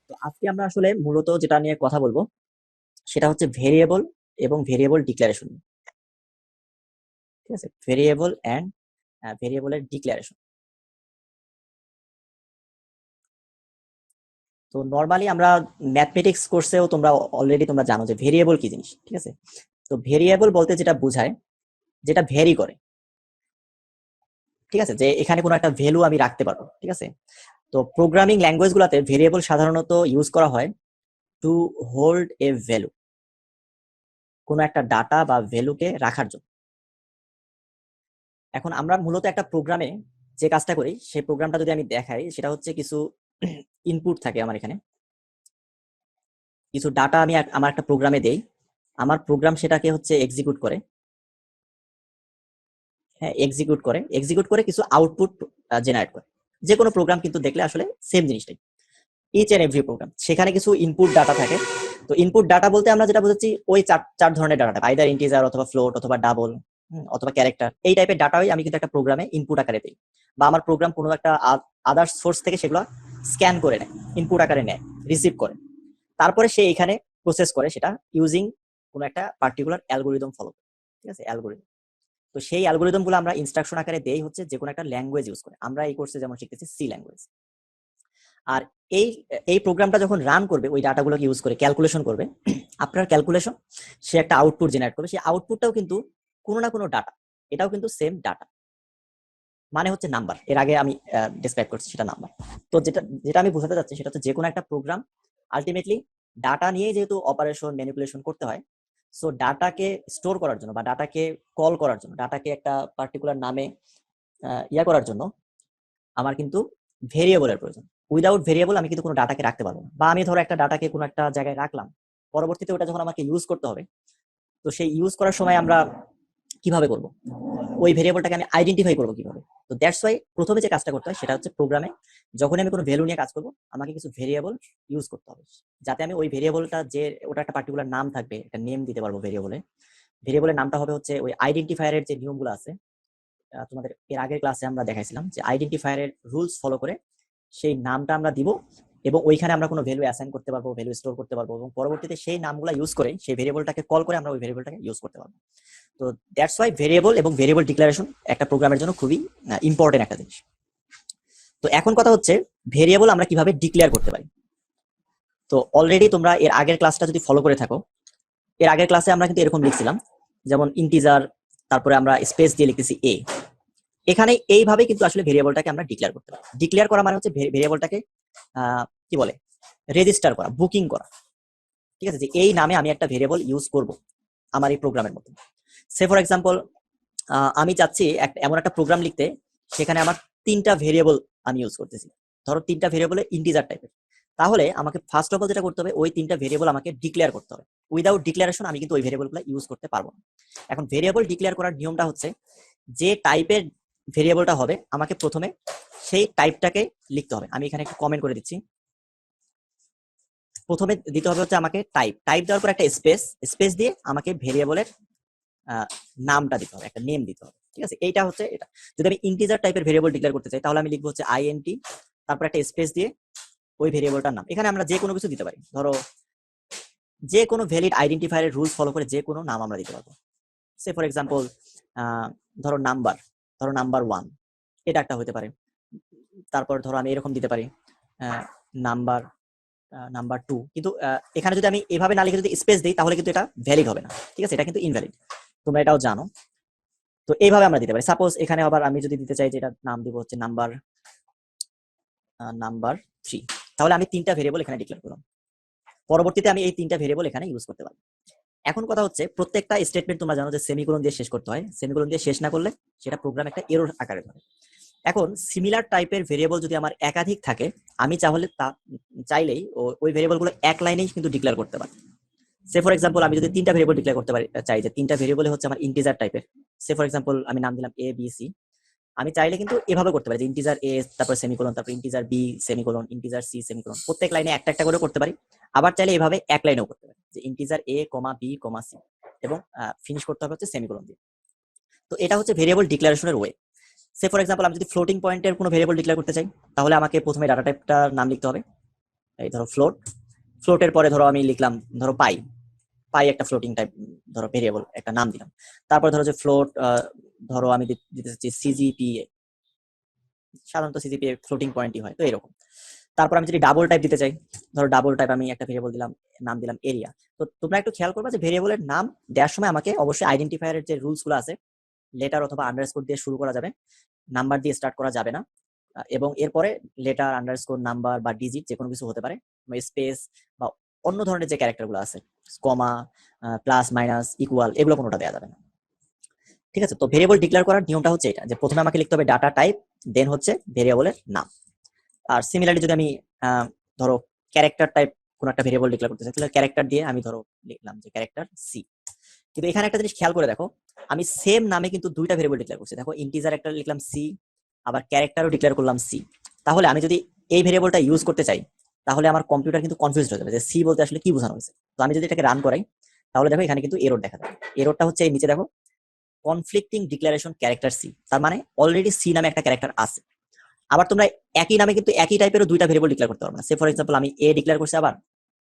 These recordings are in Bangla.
তো আজকে আমরা আসলে মূলত যেটা নিয়ে কথা বলবো সেটা হচ্ছে ভেরিয়েবল এবং ভেরিয়েবল ডিক্লারেশন। ঠিক আছে, ভেরিয়েবল এন্ড ভেরিয়েবলের ডিক্লারেশন। তো নরমালি আমরা ম্যাথমেটিক্স কোর্সেও অলরেডি তোমরা জানো যে ভেরিয়েবল কি জিনিস। ঠিক আছে, তো ভেরিয়েবল বলতে যেটা বোঝায়, যেটা ভ্যারি করে। ঠিক আছে, যে এখানে কোনো একটা ভ্যালু আমি রাখতে পারবো। ঠিক আছে, তো প্রোগ্রামিং ল্যাঙ্গুয়েজ গুলাতে ভেরিয়েবল সাধারণত ইউজ করা হয় টু হোল্ড এ ভ্যালু, কোনো একটা ডাটা বা ভ্যালুকে রাখার জন্য। এখন আমরা মূলত একটা প্রোগ্রামে যে কাজটা করি, সেই প্রোগ্রামটা যদি আমি দেখাই, সেটা হচ্ছে কিছু ইনপুট থাকে আমার এখানে, কিছু ডাটা আমি আমার একটা প্রোগ্রামে দেই, আমার প্রোগ্রাম সেটাকে হচ্ছে এক্সিকিউট করে। হ্যাঁ, এক্সিকিউট করে কিছু আউটপুট জেনারেট করে। যে কোনো প্রোগ্রাম কিন্তু দেখলে আসলে সেম জিনিসটাই, ইচ এন্ড এভরি প্রোগ্রাম। সেখানে কিছু ইনপুট ডাটা থাকে। তো ইনপুট ডাটা বলতে আমরা যেটা বুঝাচ্ছি, ওই চার চার ধরনের ডাটা, আইদার ইন্টিজার অথবা ফ্লোট অথবা ডাবল অথবা ক্যারেক্টার। এই টাইপের ডাটাই আমি কিন্তু একটা প্রোগ্রামে ইনপুট আকারে দিই, বা আমার প্রোগ্রাম কোনো একটা আদার সোর্স থেকে সেগুলো স্ক্যান করে নেয়, ইনপুট আকারে নেয়, রিসিভ করে। তারপরে সে এখানে প্রসেস করে সেটা ইউজিং কোনো একটা পার্টিকুলার অ্যালগোরিদম ফলো করে। ঠিক আছে, অ্যালগোরিদম। তো সেই অ্যালগোরিদম গুলো আমরা ইনস্ট্রাকশন আকারে দেই হচ্ছে যে কোনো একটা ল্যাঙ্গুয়েজ ইউজ করে। আমরা এই কোর্সে যেমন শিখতেছি সি ল্যাঙ্গুয়েজ। আর এই এই প্রোগ্রামটা যখন রান করবে, ওই ডাটাগুলোকে ইউজ করে ক্যালকুলেশন করবে, আপনার ক্যালকুলেশন, সে একটা আউটপুট জেনারেট করবে। সেই আউটপুটটাও কিন্তু কোনো না কোনো ডাটা, এটাও কিন্তু সেম ডাটা, মানে হচ্ছে নাম্বার। এর আগে আমি ডিসক্রাইব করছি, সেটা নাম্বার। তো যেটা যেটা আমি বোঝাতে চাচ্ছি সেটা হচ্ছে যে কোনো একটা প্রোগ্রাম আলটিমেটলি ডাটা নিয়ে যেহেতু অপারেশন ম্যানিপুলেশন করতে হয়, সো ডাটাকে স্টোর করার জন্য বা ডাটাকে কল করার জন্য, ডাটাকে একটা পার্টিকুলার নামে করার জন্য আমার কিন্তু ভেরিয়েবলের প্রয়োজন। উইদাউট ভেরিয়েবল আমি কিন্তু কোনো ডাটাকে রাখতে পারবো না। বা আমি ধরো একটা ডাটাকে কোনো একটা জায়গায় রাখলাম, পরবর্তীতে ওটা যখন আমাকে ইউজ করতে হবে, তো সেই ইউজ করার সময় আমরা কিভাবে করব, ওই ভেরিয়েবলটাকে আমি আইডেন্টিফাই করবো কিভাবে। তো দ্যাটস ওয়াই প্রথমে যে কাজটা করতে হয় সেটা হচ্ছে প্রোগ্রামে যখন আমি কোনো ভ্যালু নিয়ে কাজ করবো, আমাকে কিছু ভেরিয়েবল ইউজ করতে হবে, যাতে আমি ওই ভেরিয়েবলটা, যে ওটা একটা পার্টিকুলার নাম থাকবে, একটা নেম দিতে পারবো ভেরিয়েবলে। ভেরিয়েবলের নামটা হবে হচ্ছে ওই আইডেন্টিফায়ারের যে নিয়মগুলো আছে, তোমাদের এর আগের ক্লাসে আমরা দেখাইছিলাম যে আইডেন্টিফায়ারের রুলস ফলো করে সেই নামটা আমরা দিব, এবং ওইখানে আমরা কোনো ভ্যালু অ্যাসাইন করতে পারবো, ভ্যালু স্টোর করতে পারবো, এবং পরবর্তীতে সেই নামগুলো ইউজ করে সেই ভেরিয়েবলটাকে কল করে আমরা ওই ভেরিয়েবলটাকে ইউজ করতে পারবো। তো দ্যাটস ওয়াই ভেরিয়েবল এবং ভেরিয়েবল ডিক্লারেশন একটা প্রোগ্রামের জন্য খুবই ইম্পর্টেন্ট একটা জিনিস। তো এখন কথা হচ্ছে ভেরিয়েবল আমরা কিভাবে ডিক্লেয়ার করতে পারি। তো অলরেডি তোমরা এর আগের ক্লাসটা যদি ফলো করে থাকো, এর আগের ক্লাসে আমরা কিন্তু এরকম লিখছিলাম, যেমন ইন্টিজার, তারপরে আমরা স্পেস দিয়ে লিখতেছি এ। এখানে এইভাবে কিন্তু আসলে ভেরিয়েবলটাকে আমরা ডিক্লেয়ার করতে পারি। ডিক্লেয়ার করা মানে হচ্ছে ভেরিয়েবলটাকে কি বলে, রেজিস্টার করা, বুকিং করা। ঠিক আছে, যে এই নামে আমি একটা ভেরিয়েবল ইউজ করব আমার এই প্রোগ্রামের মধ্যে। সে ফর এক্সাম্পল, আমি চাচ্ছি এমন একটা প্রোগ্রাম লিখতে, সেখানে আমার 3টা ভেরিয়েবল আমি ইউজ করতেছি, ধরো 3টা ভেরিয়েবল ইন্টিজার টাইপের। তাহলে আমাকে ফার্স্ট অফ অল যেটা করতে হবে, ওই 3টা ভেরিয়েবল আমাকে ডিক্লেয়ার করতে হবে। উইদাউট ডিক্লারেশন আমি কিন্তু ওই ভেরিয়েবলগুলো ইউজ করতে পারবো না। এখন ভেরিয়েবল ডিক্লেয়ার করার নিয়মটা হচ্ছে, যে টাইপের ভেরিয়েবলটা হবে আমাকে প্রথমে সেই টাইপটাকে লিখতে হবে। আমি এখানে একটু কমেন্ট করে দিচ্ছি। প্রথমে দিতে হবে হচ্ছে আমাকে টাইপ দেওয়ার পর একটা স্পেস দিয়ে আমাকে ভেরিয়েবলের নামটা দিতে হবে, একটা নেম দিতে হবে। ঠিক আছে, এইটা হচ্ছে এটা। যদি আমি ইন্টিজার টাইপের ভেরিয়েবল ডিক্লেয়ার করতে চাই, তাহলে আমি লিখবো হচ্ছে INT, তারপর একটা স্পেস দিয়ে ওই ভেরিয়েবলটার নাম। এখানে আমরা যে কোনো কিছু দিতে পারি, ধরো যে কোনো ভ্যালিড আইডেন্টিফায়ারের রুলস ফলো করে যে কোনো নাম আমরা দিতে পারবো। সে ফর এক্সাম্পল, ধরো নাম্বার 1, এটা একটা হতে পারে। তারপর ধরো আমি এরকম দিতে পারি নাম্বার 2। কিন্তু এখানে যদি আমি এভাবে না লিখে যদি স্পেস দিই, তাহলে কিন্তু এটা ভ্যালিড হবে না। ঠিক আছে, এটা কিন্তু ইনভ্যালিড, তোমরা এটাও জানো। তো এইভাবে আমরা দিতে পারি। সাপোজ এখানে আবার আমি যদি দিতে চাই যে এটা নাম দিব হচ্ছে নাম্বার 3, তাহলে আমি 3টা ভেরিয়েবল এখানে ডিক্লেয়ার করলাম। পরবর্তীতে আমি এই 3টা ভেরিয়েবল এখানে ইউজ করতে পারি। এখন কথা হচ্ছে, প্রত্যেকটা স্টেটমেন্ট তোমরা জানো যে সেমিকোলন দিয়ে শেষ করতে হয়। সেমিকোলন দিয়ে শেষ না করলে সেটা প্রোগ্রাম একটা এরর আকারে ধরে। এখন সিমিলার টাইপের ভেরিয়েবল যদি আমার একাধিক থাকে, আমি চাইলেই ওই ভেরিয়েবলগুলো এক লাইনেই কিন্তু ডিক্লেয়ার করতে পারি। সে ফর এক্সাম্পল, আমি যদি 3টা ভেরিয়েবল ডিক্লেয়ার করতে চাই, যে 3টা ভেরিয়েবল হচ্ছে আমার ইন্টিজার টাইপের। সে ফর এক্সাম্পল, আমি নাম দিলাম ABC। আমি চাইলে কিন্তু এভাবে করতে পারি, যে ইন্টিজার A, তারপর সেমিকোলন, তারপর integer B semicolon, integer C semicolon, প্রত্যেক লাইনে একটা একটা করে করতে পারি। আবার চাইলে এভাবে এক লাইনেও করতে পারি, যে ইন্টিজার A, B, C, এবং ফিনিশ করতে হবে হচ্ছে সেমিকোলন দিয়ে। তো এটা হচ্ছে ভেরিয়েবল ডিক্লারেশনের ওয়ে। সে ফর এক্সাম্পল, আমি যদি ফ্লোটিং পয়েন্টের কোনো ভেরিয়েবল ডিক্লেয়ার করতে চাই, তাহলে আমাকে প্রথমে ডাটা টাইপটার নাম লিখতে হবে। এই ধরো ফ্লোট, ফ্লোটের পরে ধরো আমি লিখলাম ধরো পাই, পাই একটা ফ্লোটিং টাইপ ধরো ভেরিয়েবল একটা নাম দিলাম। তারপর ধরো যে ফ্লোট, ধরো আমি দিতে চাচ্ছি সিজিপিএ, সাধারণত সিজিপিএ ফ্লোটিং পয়েন্টই হয়, তো এরকম। তারপর আমি যদি ডাবল টাইপ দিতে চাই, ধরো ডাবল টাইপ আমি একটা ভেরিয়েবল দিলাম, নাম দিলাম এরিয়া। তো তোমরা একটু খেয়াল করবে যে ভেরিয়েবলের নাম দেওয়ার সময় আমাকে অবশ্যই আইডেন্টিফায়ারের যে রুলস গুলো আছে, লেটার অথবা আন্ডারস্কোর দিয়ে শুরু করা যাবে, নাম্বার দিয়ে স্টার্ট করা যাবে না, এবং এরপরে লেটার আন্ডারস্কোর নাম্বার বা ডিজিট যে কোনো কিছু হতে পারে, স্পেস বা অন্য ধরনের যে ক্যারেক্টার গুলো আছে, কমা, প্লাস মাইনাস ইকুয়াল, এগুলো কোনোটা দেওয়া যাবে না। ঠিক আছে, তো ভেরিয়েবল ডিক্লেয়ার করার নিয়মটা হচ্ছে এটা, যে প্রথমে আমাকে লিখতে হবে ডাটা টাইপ, দেন হচ্ছে ভেরিয়েবলের নাম। আর সিমিলারলি যদি আমি ধরো ক্যারেক্টার টাইপ কোন একটা ভেরিয়েবল ডিক্লেয়ার করতে চাই, তাহলে ক্যারেক্টার দিয়ে আমি ধরো লিখলাম যে ক্যারেক্টার সি। কিন্তু এখানে একটা জিনিস খেয়াল করে দেখো, আমি সেম নামে কিন্তু দুইটা ভেরিয়েবল ডিক্লেয়ার করছি। দেখো ইন্টিজার একটা লিখলাম সি, আবার ক্যারেক্টারও ডিক্লেয়ার করলাম সি। তাহলে আমি যদি এই ভেরিয়েবলটা ইউজ করতে চাই, তাহলে আমার কম্পিউটার কিন্তু কনফিউজড হয়ে যাবে যে সি বলতে আসলে কি বোঝানো হয়েছে। তো আমি যদি এটাকে রান করাই, তাহলে দেখো এখানে কিন্তু এরর দেখা যাবে। এররটা হচ্ছে এই নিচে দেখো, কনফ্লিক্টিং ডিক্লারেশন ক্যারেক্টার সি, তার মানে অলরেডি সি নামে একটা ক্যারেক্টার আছে। আবার তোমরা একই নামে কিন্তু একই টাইপেরও দুইটা ভেরিয়েবল ডিক্লেয়ার করতে পারবে না। সে ফর এক্সাম্পল আমি এ ডিক্লেয়ার করছি, আবার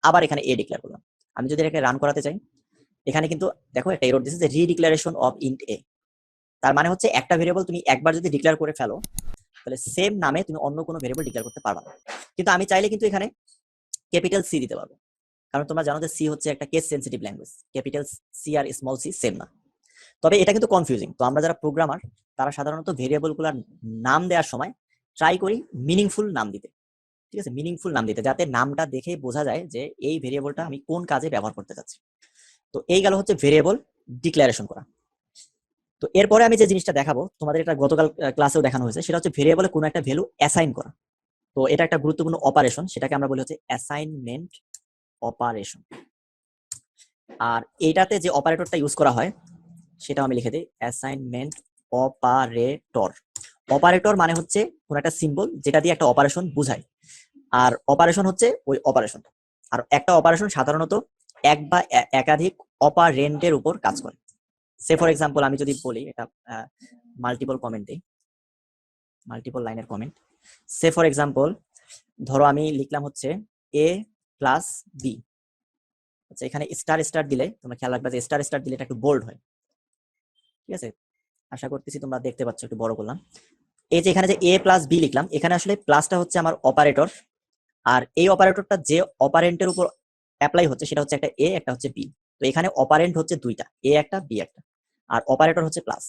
আবার এখানে এ ডিক্লেয়ার করলাম। আমি যদি এটাকে রান করাতে চাই, এখানে কিন্তু দেখো একটা এরর দিচ্ছে যে রিডিক্লারেশন অফ ইন্ট এ। তার মানে হচ্ছে একটা ভেরিয়েবল তুমি একবার যদি ডিক্লেয়ার করে ফেলো, তাহলে সেম নামে তুমি অন্য কোনো ভেরিয়েবল ডিক্লেয়ার করতে পারবে না। কিন্তু আমি চাইলে কিন্তু এখানে ক্যাপিটাল সি দিতে পারবো, কারণ তোমরা জানো যে সি হচ্ছে একটা case sensitive language, capital C আর স্মল সি সেম না। তবে এটা কিন্তু কনফিউজিং। তো আমরা যারা প্রোগ্রামার, তারা সাধারণত ভেরিয়েবলগুলোর নাম দেওয়ার সময় ট্রাই করি মিনিংফুল নাম দিতে। ঠিক আছে, মিনিংফুল নাম দিতে, যাতে নামটা দেখে বোঝা যায় যে এই ভেরিয়েবলটা আমি কোন কাজে ব্যবহার করতে চাচ্ছি। তো এই গেল হচ্ছে ভেরিয়েবল ডিক্লারেশন করা। তো এরপরে আমি যে জিনিসটা দেখাবো তোমাদের, এটা গতকাল ক্লাসেও দেখানো হয়েছে, সেটা হচ্ছে ভেরিয়েবলে কোনো একটা ভ্যালু অ্যাসাইন করা। তো এটা একটা গুরুত্বপূর্ণ অপারেশন, সেটাকে আমরা বলি হচ্ছে অ্যাসাইনমেন্ট অপারেশন। আর এইটাতে যে অপারেটরটা ইউজ করা হয় সেটা আমি লিখে দিই, অ্যাসাইনমেন্ট অপারেটর। অপারেটর মানে হচ্ছে কোন একটা সিম্বল যেটা দিয়ে একটা অপারেশন বুঝায়, আর অপারেশন হচ্ছে ওই অপারেশনটা। আর একটা অপারেশন সাধারণত এক বা একাধিক অপারেন্ডের উপর কাজ করে। সে ফর এক্সাম্পল আমি যদি বলি, এটা মাল্টিপল কমেন্ট দিই, মাল্টিপল লাইনের কমেন্ট। সে ফর এক্সাম্পল ধরো আমি লিখলাম হচ্ছে এ প্লাস বি। আচ্ছা, এখানে স্টার স্টার দিলে তোমরা খেয়াল রাখবে যে স্টার স্টার দিলে এটা একটু বোল্ড হয়। ঠিক আছে, আশা করতেছি তোমরা দেখতে পাচ্ছ, একটু বড় করলাম। এই যে এখানে যে এ প্লাস বি লিখলাম, এখানে আসলে প্লাসটা হচ্ছে আমার অপারেটর, আর এই অপারেটরটা যে অপারেন্টের উপর অ্যাপ্লাই হচ্ছে সেটা হচ্ছে একটা এ, একটা হচ্ছে বি। তো এখানে অপারেন্ট হচ্ছে দুইটা, এ একটা বি একটা, আর অপারেটর হচ্ছে প্লাস।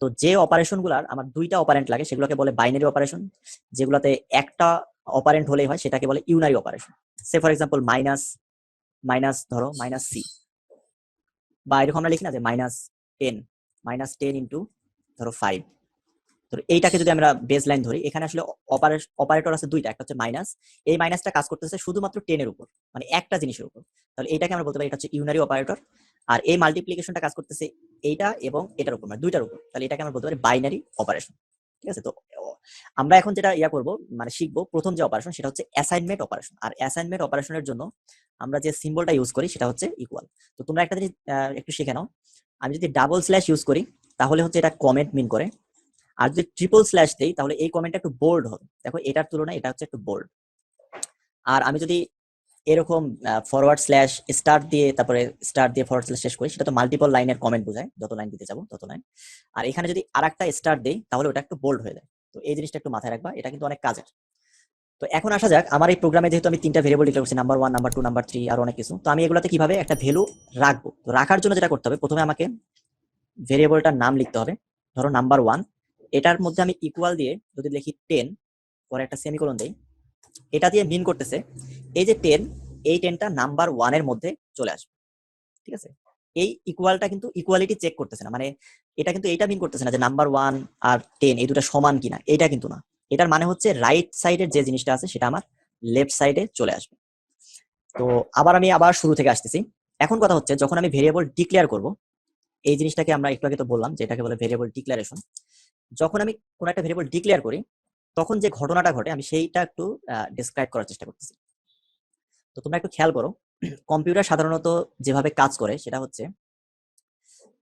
তো যে অপারেশন গুলার আমার দুইটা অপারেন্ট লাগে সেগুলোকে বলে বাইনারি অপারেশন, যেগুলোতে একটা অপারেন্ট হলেই হয় সেটাকে বলে unary operation. Say for example minus, minus ধরো মাইনাস সি, বা এরকম আমরা লিখি না যে -10, -10 ইন্টু ধরো 5। তো এইটাকে যদি আমরা বেস লাইন ধরি, এখানে আসলে অপারেটর আছে দুইটা, একটা হচ্ছে মাইনাস, এই মাইনাসটা কাজ করতেছে শুধুমাত্র 10 এর উপর, মানে একটা জিনিসের উপর। তাহলে এইটাকে আমরা বলতে পারি এটা হচ্ছে ইউনারি অপারেটর। আর এই মাল্টিপ্লিকেশনটা কাজ করতেছে এইটা এবং এটার উপর, মানে দুইটার উপর, তাহলে এটাকে আমরা বলতে পারি বাইনারি অপারেশন। ঠিক আছে, তো আমরা এখন যেটা করব, মানে শিখবো, প্রথম যে অপারেশন সেটা হচ্ছে অ্যাসাইনমেন্ট অপারেশন। আর অ্যাসাইনমেন্ট অপারেশনের জন্য আমরা যে সিম্বলটা ইউজ করি সেটা হচ্ছে ইকুয়াল। তো তোমরা একটা জিনিস একটু শিখে নাও, আমি যদি ডাবল স্ল্যাশ ইউজ করি তাহলে হচ্ছে এটা কমেন্ট মিন করে, আর যদি ট্রিপল স্ল্যাশ দেই তাহলে এই কমেন্টটা একটু বোল্ড হবে। দেখো এটার তুলনায় এটা হচ্ছে একটু বোল্ড। আর আমি যদি এরকম ফরওয়ার্ড স্ল্যাশ স্টার দিয়ে তারপরে স্টার দিয়ে ফরওয়ার্ড স্ল্যাশ শেষ করি, সেটা তো মাল্টিপল লাইনের কমেন্ট বোঝায়, যত লাইন দিতে যাবো তত লাইন। আর এখানে যদি আরেকটা স্টার দেই তাহলে ওটা একটু বোল্ড হয়ে যায়। তো এই জিনিসটা একটু মাথায় রাখবা, এটা কিন্তু অনেক কাজের। তো এখন আসা যাক, আমার এই প্রোগ্রামে যেহেতু আমি তিনটা ভেরিয়েবল ডিক্লেয়ার করছি, নাম্বার 1, নাম্বার 2, নাম্বার 3, আর অনেক কিছু, তো আমি এগুলোতে কিভাবে একটা ভ্যালু রাখবো। তো রাখার জন্য যেটা করতে হবে, প্রথমে আমাকে ভেরিয়েবলটার নাম লিখতে হবে। ধরো নাম্বার 1, এটার মধ্যে আমি ইকুয়াল দিয়ে যদি লিখি 10, পরে একটা সেমিকোলন দেই, এটা দিয়ে মিন করতেছে এই যে 10, এই 10টা নাম্বার 1 এর মধ্যে চলে আসবে। ঠিক আছে, এই ইকুয়ালটা কিন্তু ইকুয়ালিটি চেক করতেছে না, মানে এটা কিন্তু এইটা মিন করতেছে না যে নাম্বার 1 আর 10 এই দুটো সমান কিনা, এটা কিন্তু না। এটার মানে হচ্ছে রাইট সাইডের যে জিনিসটা আছে সেটা আমার লেফট সাইডে চলে আসবে। তো আমি আবার শুরু থেকে আসতেছি। এখন কথা হচ্ছে, যখন আমি ভেরিয়েবল ডিক্লেয়ার করব, এই জিনিসটাকে আমরা একটু আগে তো বললাম যে এটাকে বলে ভেরিয়েবল ডিক্লারেশন। যখন আমি কোনো একটা ভেরিয়েবল ডিক্লেয়ার করি, তখন যে ঘটনাটা ঘটে আমি সেইটা একটু ডেসক্রাইব করার চেষ্টা করতেছি। তো তোমরা একটু খেয়াল করো, কম্পিউটার সাধারণত যেভাবে কাজ করে সেটা হচ্ছে,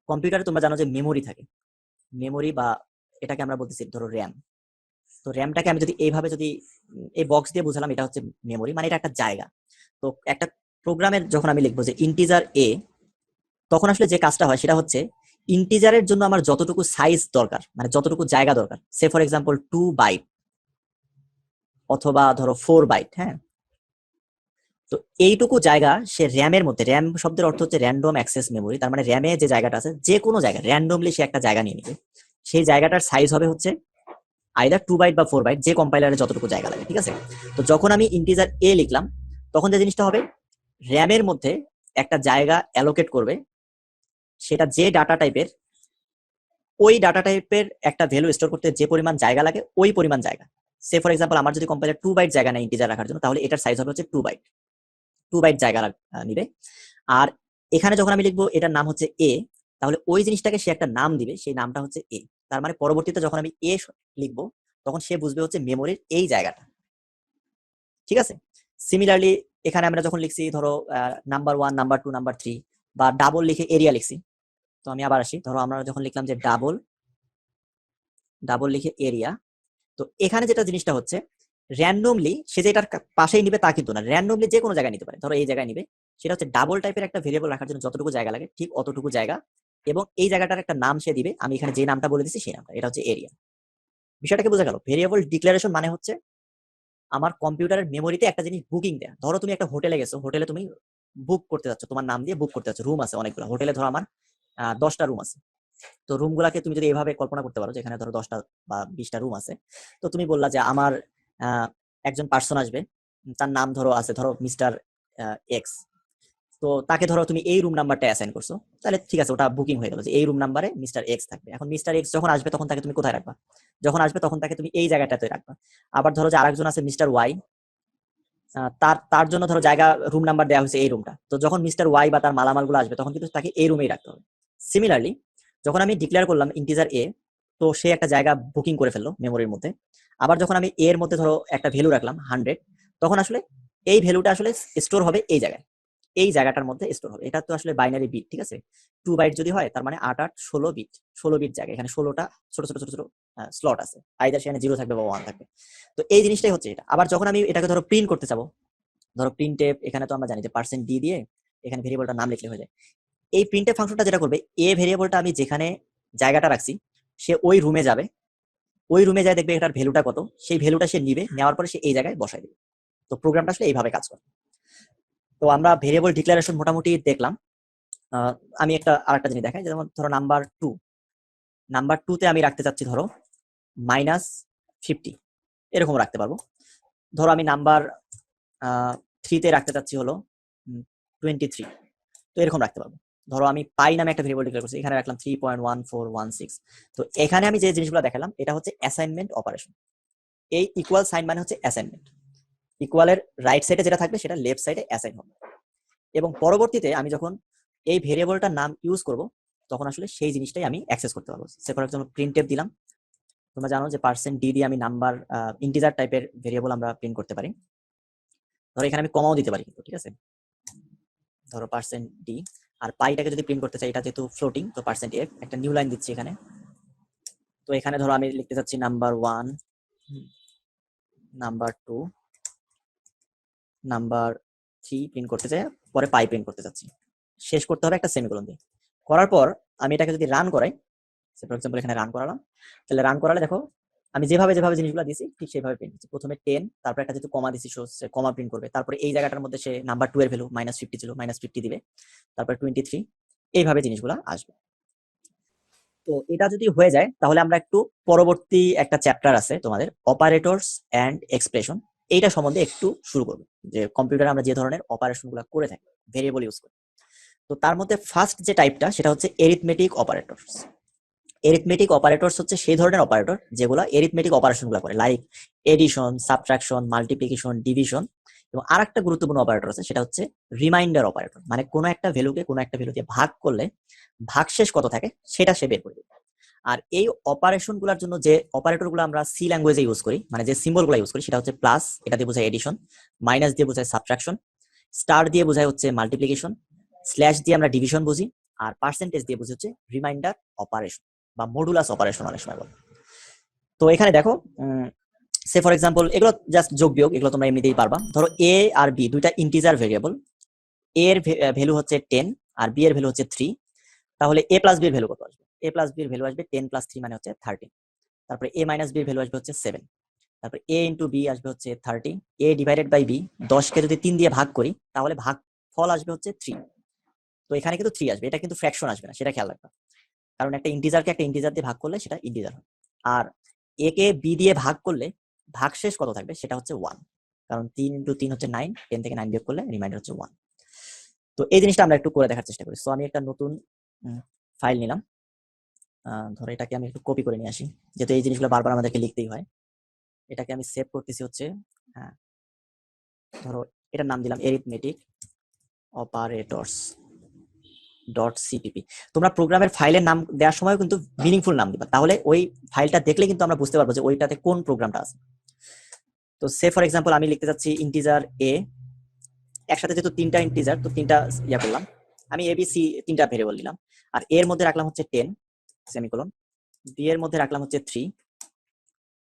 কম্পিউটারে তোমরা জানো যে মেমোরি থাকে, মেমোরি বা এটাকে আমরা বলতেছি ধরো র্যাম। তো র্যামটাকে আমি যদি এইভাবে যদি এই বক্স দিয়ে বুঝালাম, এটা হচ্ছে মেমোরি, মানে এটা একটা জায়গা। তো একটা প্রোগ্রামের যখন আমি লিখবো যে ইন্টিজার এ, তখন আসলে যে কাজটা হয় সেটা হচ্ছে ইন্টিজারের জন্য আমার যতটুকু সাইজ দরকার, মানে যতটুকু জায়গা দরকার, সে ফর এক্সাম্পল 2 বাইট অথবা ধরো 4 বাইট, হ্যাঁ, তো এইটুকু জায়গা সে র্যামের মধ্যে, র্যাম শব্দের অর্থ হচ্ছে র্যান্ডম অ্যাক্সেস মেমোরি, তার মানে র্যামে যে জায়গাটা আছে যে কোনো জায়গা র্যান্ডমলি সে একটা জায়গা নিয়ে নিবে, সেই জায়গাটার সাইজ হবে হচ্ছে আইদার 2 বাইট বা 4 বাইট, যে কম্পাইলারে যতটুকু জায়গা লাগে, ঠিক আছে। তো যখন আমি ইন্টিজার এ লিখলাম, তখন যে জিনিসটা হবে, র্যামের মধ্যে একটা জায়গা অ্যালোকেট করবে, সেটা যে ডাটা টাইপের, ওই ডাটা টাইপের একটা ভ্যালু স্টোর করতে যে পরিমাণ জায়গা লাগে ওই পরিমাণ জায়গা। সে ফর এক্সাম্পল আমার যদি কম্পাইলার 2 বাইট জায়গা নেয় ইন্টিজার রাখার জন্য, তাহলে এটার সাইজ হবে হচ্ছে 2 বাইট, 2 বাইট জায়গা নিবে। আর এখানে যখন আমি লিখবো এটার নাম হচ্ছে এ, তাহলে ওই জিনিসটাকে সে একটা নাম দিবে, সেই নামটা হচ্ছে এ। তার মানে পরবর্তীতে যখন আমি এ লিখবো, তখন সে বুঝবে হচ্ছে মেমোরির এই জায়গাটা, ঠিক আছে। সিমিলারলি এখানে আমরা যখন লিখছি ধরো নাম্বার 1, নাম্বার 2, নাম্বার 3, বা ডাবল লিখে এরিয়া লিখছি, তো আমি আবার আসি, ধরো আমরা যখন লিখলাম যে ডাবল, ডাবল লিখে এরিয়া, তো এখানে যেটা জিনিসটা হচ্ছে, র্যান্ডমলি সে যে এটার পাশেই নিবে তা কিন্তু না, র্যান্ডমলি যে কোনো জায়গায় নিতে পারে, ধরো এই জায়গায় নিবে, সেটা হচ্ছে ডাবল টাইপের একটা ভেরিয়েবল রাখার জন্য যতটুকু জায়গা লাগে ঠিক অতটুকু জায়গা, এবং এই জায়গাটার একটা নাম সে দিবে, আমি এখানে যে নামটা বলে দিচ্ছি সেই নামটা, এটা হচ্ছে এরিয়া। বিষয়টাকে বোঝা গেল? ভেরিয়েবল ডিক্লারেশন মানে হচ্ছে আমার কম্পিউটারের মেমোরিতে একটা জিনিস বুকিং দেয়া। ধরো তুমি একটা হোটেলে গেছো, হোটেলে তুমি বুক করতে যাচ্ছ, তোমার নাম দিয়ে বুক করতে যাচ্ছ, রুম আছে অনেকগুলো হোটেলে, ধরো আমার 10টা রুম আছে। তো রুমগুলাকে তুমি যদি এভাবে কল্পনা করতে পারো, যেখানে ধরো 10টা বা 20টা রুম আছে, তো তুমি বললা যে আমার একজন পার্সন আসবে, তার নাম ধরো আছে ধরো মিস্টার এক্স, তো তাকে ধরো তুমি এই রুম নাম্বারটা অ্যাসাইন করছো, তাহলে ঠিক আছে, ওটা বুকিং হয়ে গেল যে এই রুম নাম্বারে মিস্টার এক্স থাকবে। এখন মিস্টার এক্স যখন আসবে তখন তাকে তুমি কোথায় রাখবা? যখন আসবে তখন তাকে তুমি এই জায়গাটাতে রাখবা। আবার ধরো যে আরেকজন আছে মিস্টার ওয়াই, তার তার জন্য ধরো জায়গা, রুম নাম্বার দেওয়া হয়েছে এই রুমটা, তো যখন মিস্টার ওয়াই বা তার মালামালগুলো আসবে তখন কিন্তু তাকে এই রুমেই রাখতে হবে। সিমিলারলি যখন আমি ডিক্লেয়ার করলাম ইন্টিজার এ, তো সে একটা জায়গা বুকিং করে ফেললো মেমোরির মধ্যে। আবার যখন আমি এর মধ্যে ধরো একটা ভ্যালু রাখলাম 100, তখন আসলে এই ভ্যালুটা আসলে স্টোর হবে এই জায়গায়, এই জায়গাটার মধ্যে স্টোর হবে। এটা তো আসলে বাইনারি বিট, ঠিক আছে। 2 বাইট যদি হয় তার মানে 8 8 16 বিট, 16 বিট জায়গা, এখানে 16টা ছোট ছোট ছোট ছোট স্লট আছে, আইদার সেখানে 0 থাকবে বা 1 থাকবে। তো এই জিনিসটাই হচ্ছে এটা। আবার যখন আমি এটাকে ধরো প্রিন্ট করতে চাবো, ধরো প্রিন্টএফ, এখানে তো আমরা জানি যে %d দিয়ে এখানে ভেরিয়েবলটার নাম লিখলে হয়ে যায়। এই প্রিন্টএফ ফাংশনটা যেটা করবে, এ ভেরিয়েবলটা আমি যেখানে জায়গাটা রাখছি সে ওই রুমে যাবে, ওই রুমে যায় দেখবে এটার ভ্যালুটা কত, সেই ভ্যালুটা সে নিবে, নেওয়ার পরে সে এই জায়গায় বসাই দেবে। তো প্রোগ্রামটা আসলে এইভাবে কাজ করে। তো আমরা ভেরিয়েবল ডিক্লারেশন মোটামুটি দেখলাম। আমি আরেকটা জিনিস দেখাই, যেমন ধরো নাম্বার 2তে আমি রাখতে চাচ্ছি ধরো -50, এরকম রাখতে পারবো। ধরো আমি নাম্বার 3তে রাখতে চাচ্ছি হলো 23, তো এরকম রাখতে পারবো। ধরো আমি পাই নামে একটা ভেরিয়েবল ডিক্লেয়ার করছি, এখানে রাখলাম 3.1416। তো এখানে আমি যে জিনিসগুলো দেখালাম এটা হচ্ছে অ্যাসাইনমেন্ট অপারেশন। এই ইকুয়াল সাইন মানে হচ্ছে অ্যাসাইনমেন্ট, ইকুয়ালের রাইট সাইডে যেটা থাকবে সেটা লেফট সাইডে অ্যাসাইন হবে। এবং পরবর্তীতে আমি যখন এই ভেরিয়েবলটার নাম ইউজ করব, তখন আসলে সেই জিনিসটাই আমি অ্যাক্সেস করতে পারবো। সে ফর এক্সাম্পল প্রিন্টএফ দিলাম, তোমরা জানো যে %d দিয়ে আমি নাম্বার, ইন্টিজার টাইপের ভেরিয়েবল আমরা প্রিন্ট করতে পারি। ধরো এখানে আমি কমাও দিতে পারি, ঠিক আছে, ধরো %d। আর পাইটাকে যদি প্রিন্ট করতে চাই, এটা যেহেতু ফ্লোটিং, তো %f, একটা নিউ লাইন দিচ্ছি এখানে। তো এখানে ধরো আমি লিখতে চাচ্ছি নাম্বার 1, নাম্বার 2, নাম্বার 3 প্রিন্ট করতে চাই, পরে পাই প্রিন্ট করতে চাচ্ছি। শেষ করতে হবে একটা সেমিকোলন দিয়ে। করার পর আমি এটাকে যদি রান করাই, ফর এক্সাম্পল এখানে রান করালাম, তাহলে রান করালে দেখো আমি যেভাবে যেভাবে জিনিসগুলো দিছি ঠিক সেভাবে প্রিন্ট হচ্ছে। প্রথমে 10, তারপর একটা যেহেতু কমা দিছি সে কমা প্রিন্ট করবে, তারপরে এই জায়গাটার মধ্যে সে নাম্বার 2 এর ভ্যালু -50 ছিল, -50 দিবে, তারপর 23, এইভাবে জিনিসগুলো আসবে। তো এটা যদি হয়ে যায় তাহলে আমরা একটু পরবর্তী একটা চ্যাপ্টার আছে তোমাদের, অপারেটরস অ্যান্ড এক্সপ্রেশন, এইটা সম্বন্ধে একটু শুরু করবো, যে কম্পিউটারে আমরা যে ধরনের অপারেশন গুলো করে থাকি ভেরিয়েবল ইউজ করে। তো তার মধ্যে ফার্স্ট যে টাইপটা সেটা হচ্ছে এরিথমেটিক অপারেটরস। এরিথমেটিক অপারেটরস হচ্ছে সেই ধরনের অপারেটর যেগুলো এরিথমেটিক অপারেশন গুলো করে, like addition, subtraction, multiplication, division. এবং আরেকটা গুরুত্বপূর্ণ অপারেটর আছে, সেটা হচ্ছে রিমাইন্ডার অপারেটর, মানে কোনো একটা ভ্যালুকে কোনো একটা ভ্যালু দিয়ে ভাগ করলে ভাগশেষ কত থাকে সেটা সে বের করে দেবে। আর এই অপারেশন গুলোর জন্য যে অপারেটর গুলো আমরা সি ল্যাঙ্গুয়েজে ইউজ করি, মানে যে সিম্বল গুলো ইউজ করি, সেটা হচ্ছে প্লাস, এটা দিয়ে বোঝায় এডিশন, মাইনাস দিয়ে বোঝায় সাবট্রাকশন, স্টার দিয়ে বোঝায় হচ্ছে মাল্টিপ্লিকেশন, স্ল্যাশ দিয়ে আমরা ডিভিশন বুঝি, আর পার্সেন্টেজ দিয়ে বুঝি হচ্ছে রিমাইন্ডার অপারেশন বা মডুলাস অপারেশন অনেক সময় বলে। তো এখানে দেখো সে ফর এক্সাম্পল এগুলো জাস্ট যোগ বিয়োগ, এগুলো তোমরা এমনিতেই পারবা। ধরো এ আর বি দুইটা ইন্টিজার ভেরিয়েবল, এ এর ভ্যালু হচ্ছে 10 আর বি এর ভ্যালু হচ্ছে 3, তাহলে এ প্লাস বি এর ভ্যালু কত আসবে? এ প্লাস বি এর ভ্যালু আসবে 10 প্লাস 3 মানে হচ্ছে 13। তারপরে এ মাইনাস বি এর ভ্যালু আসবে হচ্ছে 7। তারপরে এ ইন্টু বি আসবে হচ্ছে 30, এ ডিভাইডেড বাই বি, 10কে যদি 3 দিয়ে ভাগ করি তাহলে ভাগ ফল আসবে হচ্ছে 3। তো এখানে কিন্তু 3 আসবে, এটা কিন্তু ফ্র্যাকশন আসবে না, সেটা খেয়াল রাখবা। কারণ একটা ইন্টিজারকে একটা ইন্টিজার দিয়ে ভাগ করলে সেটা ইন্টিজার হয়। আর এ কে বি দিয়ে ভাগ করলে ভাগশেষ কত থাকবে? সেটা হচ্ছে 1। কারণ 3 ইন্টু 3 হচ্ছে 9, 10 থেকে 9 বিয়োগ করলে রিমাইন্ডার হচ্ছে 1। তো এই জিনিসটা আমরা একটু করে দেখার চেষ্টা করি। সো আমি একটা নতুন ফাইল নিলাম, ধরো এটাকে আমি একটু কপি করে নিয়ে আসি, যেহেতু এই জিনিসগুলো বারবার আমাদেরকে লিখতেই হয়। এটাকে আমি সেভ করতেছি হচ্ছে, হ্যাঁ ধরো এটার নাম দিলাম এরিথমেটিক অপারেটরস ডট সিপিপি। তোমরা প্রোগ্রামের ফাইলের নাম দেওয়ার সময় কিন্তু মিনিংফুল নাম দিবা, তাহলে ওই ফাইলটা দেখলে কিন্তু আমরা বুঝতে পারবো যে ওইটাতে কোন প্রোগ্রামটা আছে। তো সে ফর এক্সাম্পল আমি লিখতে চাচ্ছি ইন্টিজার এ, একসাথে যেহেতু 3টা ইন্টিজার, তো 3টা ইয়া করলাম আমি, এ বি সি 3টা ভেরিয়েবল দিলাম। আর এর মধ্যে রাখলাম হচ্ছে 10 সেমিকোলন, বি এর মধ্যে রাখলাম হচ্ছে 3।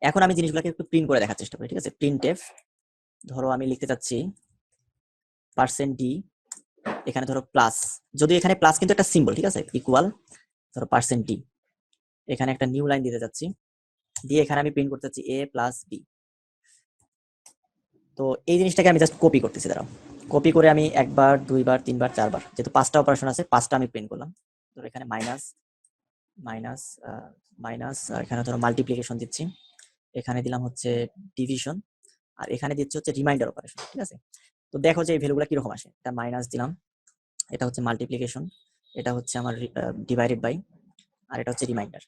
এখন আমি জিনিসগুলোকে একটু প্রিন্ট করে দেখার চেষ্টা করি, ঠিক আছে? প্রিন্টএফ, ধরো আমি লিখতে চাচ্ছি %d, এখানে ধরো প্লাস, যদি এখানে প্লাস কিন্তু একটা সিম্বল, ঠিক আছে, ইকুয়াল ধরো %d, এখানে একটা নিউ লাইন দিতে যাচ্ছি, দিয়ে এখানে আমি প্রিন্ট করতে চাচ্ছি a প্লাস বি। তো এই জিনিসটাকে আমি জাস্ট কপি করতেছি, দাঁড়াও কপি করে আমি একবার, দুইবার, তিনবার, চারবার, যেহেতু 5টা অপারেশন আছে 5টা আমি প্রিন্ট করলাম। তো এখানে মাইনাস মাইনাস মাইনাস, এখানে ধরো মাল্টিপ্লিকেশন দিচ্ছি, এখানে দিলাম হচ্ছে ডিভিশন, আর এখানে দিচ্ছি হচ্ছে রিমাইন্ডার অপারেশন, ঠিক আছে? তো দেখো যে এই ভ্যালুগুলো কিরকম আসে। এটা মাইনাস দিলাম, এটা হচ্ছে মাল্টিপ্লিকেশন, এটা হচ্ছে আমার ডিভাইডেড বাই, আর এটা হচ্ছে রিমাইন্ডার।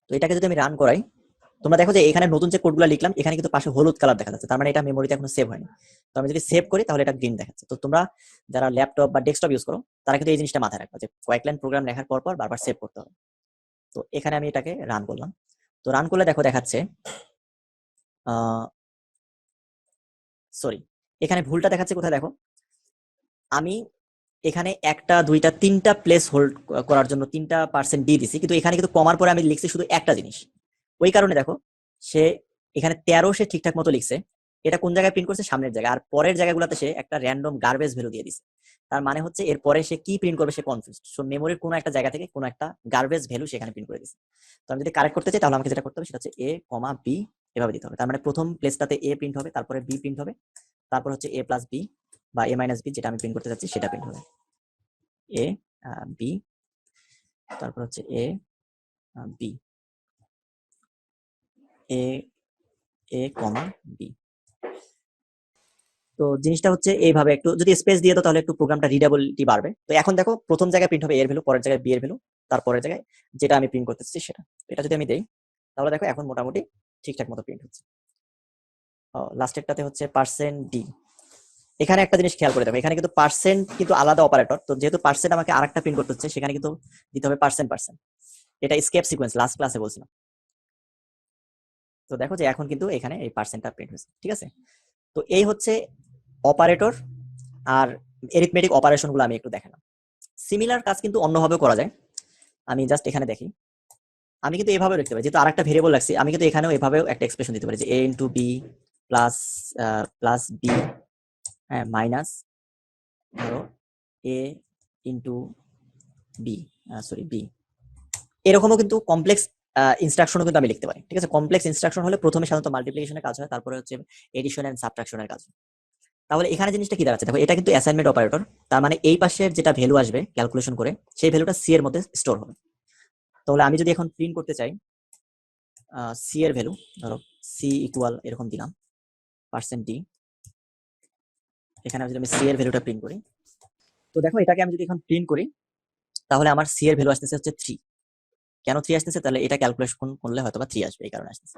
তো এটাকে যদি আমি রান করাই, তোমরা দেখো যে এখানে নতুন যে কোডগুলো লিখলাম এখানে কিন্তু পাশে হলুদ কালার দেখা যাচ্ছে, তার মানে এটা মেমোরিতে এখনো সেভ হয়নি। তো আমি যদি সেভ করি তাহলে এটা গ্রিন দেখাচ্ছে। তো তোমরা যারা ল্যাপটপ বা ডেস্কটপ ইউজ করো তারা কিন্তু এই জিনিসটা মাথায় রাখবে যে কয়েক লাইন প্রোগ্রাম লেখার পর পর বারবার সেভ করতে হবে। তো এখানে আমি এটাকে রান করলাম, তো রান করলে দেখো দেখাচ্ছে, সরি এখানে ভুলটা দেখাচ্ছে কোথায় দেখো, আমি এখানে 1টা 2টা 3টা প্লেস হোল্ড করার জন্য 3% দিয়ে দিছি, কিন্তু এখানে কিন্তু কমার পরে আমি লিখছি শুধু একটা জিনিস। ওই কারণে দেখো সে এখানে 13 সে ঠিকঠাক মতো লিখছে, এটা কোন জায়গায় প্রিন্ট করছে? সামনের জায়গায়। আর পরের জায়গাগুলোতে সে একটা র্যান্ডম গার্বেজ ভ্যালু দিয়ে দিছে। তার মানে হচ্ছে এর পরে সে কি প্রিন্ট করবে সে কনফিউজ। সো মেমোরির কোনো একটা জায়গা থেকে কোনো একটা গার্বেজ ভ্যালু সেখানে প্রিন্ট করে দিছে। তো আমি যদি কারেক্ট করতে চাই তাহলে আমাকে যেটা করতে হবে সেটা হচ্ছে a, b এভাবে দিতে হবে। তার মানে প্রথম প্লেসটাতে a প্রিন্ট হবে, তারপরে b প্রিন্ট হবে, তারপর হচ্ছে a প্লাস b বা a মাইনাস b, যেটা আমি প্রিন্ট করতে চাচ্ছি সেটা প্রিন্ট হবে। a b, তারপর হচ্ছে a b, a b। তো জিনিসটা হচ্ছে এইভাবে একটু যদি স্পেস দিয়ে দাও তাহলে একটু প্রোগ্রামটা রিডেবিলিটি বাড়বে। তো এখন দেখো প্রথম জায়গায় প্রিন্ট হবে এর ভ্যালু, পরের জায়গায় বি এর ভ্যালু, তারপরের জায়গায় যেটা আমি প্রিন্ট করতেছি সেটা। এটা যদি আমি দেই তাহলে দেখো এখন মোটামুটি ঠিকঠাক মতো প্রিন্ট হচ্ছে। লাস্টেরটাতে হচ্ছে %d, এখানে একটা জিনিস খেয়াল করে দেখো, এখানে কিন্তু পার্সেন্ট কিন্তু আলাদা অপারেটর। তো যেহেতু পার্সেন্ট আমাকে আরেকটা প্রিন্ট করতে হচ্ছে সেখানে কিন্তু দিতে হবে %%। এটা স্কেপ সিকোয়েন্স লাস্ট ক্লাসে বলছিলাম। তো দেখো যে এখন কিন্তু এখানে এই পার্সেন্টটা প্রিন্ট হয়েছে, ঠিক আছে? তো এই হচ্ছে অপারেটর আর এরিথমেটিক অপারেশন গুলো আমি একটু দেখালাম। সিমিলার কাজ কিন্তু অন্যভাবেও করা যায়। আমি জাস্ট এখানে দেখি, আমি কিন্তু এভাবেও লিখতে পারি, যেহেতু আরেকটা ভেরিয়েবল লাগছে আমি কিন্তু এখানেও এভাবেও একটা এক্সপ্রেশন দিতে পারি যে a into b plus plus b, হ্যাঁ মাইনাস ধরো a into b, sorry b. এরকমও কিন্তু কমপ্লেক্স ইনস্ট্রাকশনও কিন্তু আমি লিখতে পারি, ঠিক আছে? কমপ্লেক্স ইনস্ট্রাকশন হলে প্রথমে সাধারণত মাল্টিপ্লিকেশনের কাজ হয়, তারপরে হচ্ছে এডিশন এন্ড সাবট্রাকশনের কাজ হয়। তাহলে এখানে জিনিসটা কি দাঁড়াচ্ছে দেখো, এটা কিন্তু অ্যাসাইনমেন্ট অপারেটর, তার মানে এই পাশের যেটা ভ্যালু আসবে ক্যালকুলেশন করে সেই ভ্যালুটা সি এর মধ্যে স্টোর হবে। তাহলে আমি যদি এখন প্রিন্ট করতে চাই সি এর ভ্যালু, ধরো সি ইকুয়াল এরকম দিলাম %d, এখানে যদি আমি সি এর ভ্যালুটা প্রিন্ট করি, তো দেখো এটাকে আমি যদি এখন প্রিন্ট করি তাহলে আমার সি এর ভ্যালু আসতেছে হচ্ছে 3। কেন 3 আসতেছে? তাহলে এটা ক্যালকুলেশন করলে হয়তো বা 3 আসবে, এই কারণে আসতেছে।